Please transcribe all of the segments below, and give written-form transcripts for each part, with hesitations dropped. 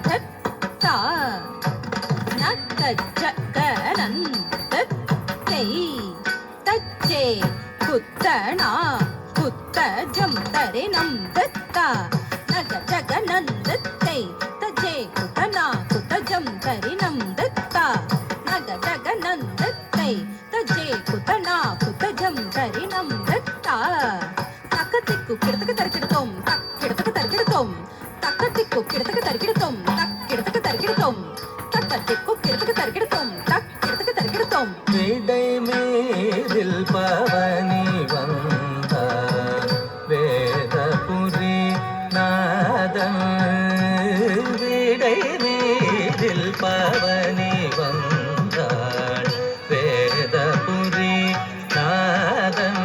தத்தா நக்கஜகனந்தத்தை தச்சே குத்தனா குத்தஜம் தரினம் தத்தா நகஜகனந்தத்தை தச்சே குத்தனா குத்தஜம் தரினம் தத்தா நகஜகனந்தத்தை தச்சே குத்தனா குத்தஜம் தரினம் தத்தா தக்கத்திக்கு கிடத்துக்கு தரிக்கிடுத்தோம் கிடத்துக்கு தரிக்கிடுத்தோம் தக்கத்திக்கு கிடத்துக்கு தரிக்கிடுத்தோம் கிடத்துக்கு தரிக்கிடுத்தோம் தக்கத்திக்கு கிடத்துக்கு தரிக்கிடுத்தோம் கிடத்துக்கு தரிக்கிடுத்தோம் விடை மீதில் பவனி வந்த வேதபுரி நாதன் விடை மீதில் பவனி வந்தாள் வேதபுரி நாதன்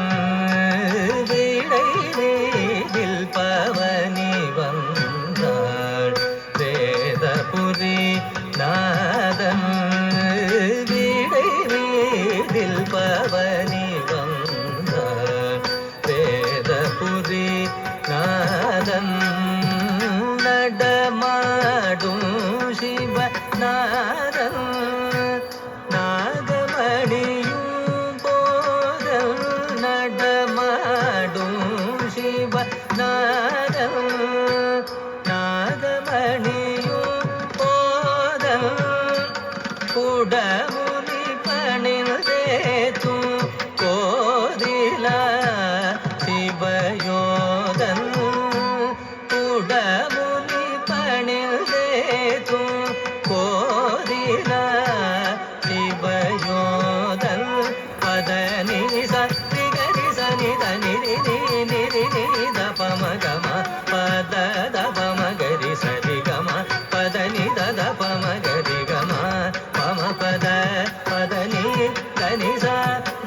விடை மீதில் பவனி வந்தாள் வேதபுரி நாதன் விடை மீதில் பவனி வந்தாள் வேதபுரி நாதன் நடமாடும் சிவ நாதன் நாகமணியும் போதல் நடமாடும் சிவ நாதன் நாகமணியும் போதல் குடமுனி பணிந்தேத்தும் கோதிலா சிவயோதன் குடமுனி பணிந்தேத்தும் கோதிலா சிவயோதன் பதனி சரி சனி தனி தபமகம பத தபமகரி சரி கம பதனி தத பமகரி கம பம பத பதனி தனி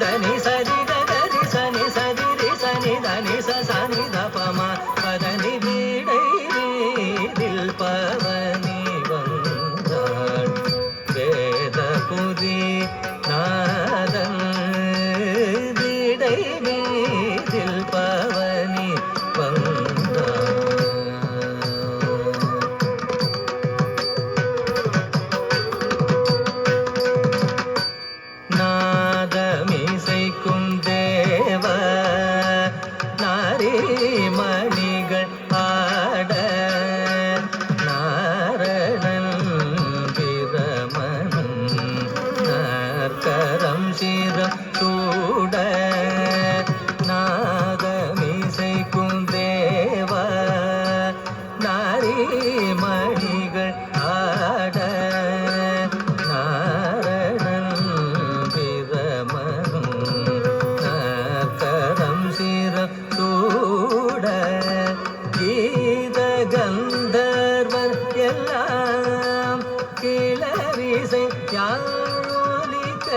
தனி சரி கரி சனி சரி சனி தனி சனி தபம பதனி வீடை வீதில் பவனி வந்தாள் வேதபுரி நாதன் வீடை வீதில் பவனி வந்தாள் நாதமிசைக்கும் தேவ நாரிமணிகள் ஆட நாரணன் பிரமனும் நாற்கரம் சிரம் சூட நாதமிசைக்கும் தேவ நாரிமணிகள் ஆட நாரணன் பிரமனும் நாற்கரம் சிரம் சூட கீத கந்தர்வர் எல்லாம் கிளவிசை யாழிக்க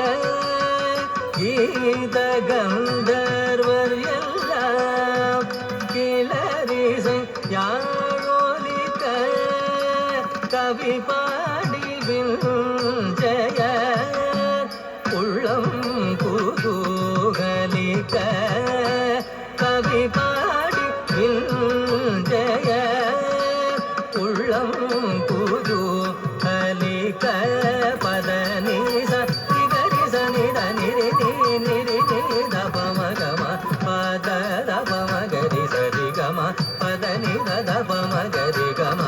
கீத கந்தர்வர் எல்லாம் கிளவிசை யாழிக்க கவி பாடி விஞ்சய உள்ளம் குதூகலிக்க கவி பாடி விஞ்சய உள்ளம் குதூகலிக்க பதனி சரி சனி தனி தபமகம பத தபமகரி சரி கம பதனி தபமகரி கம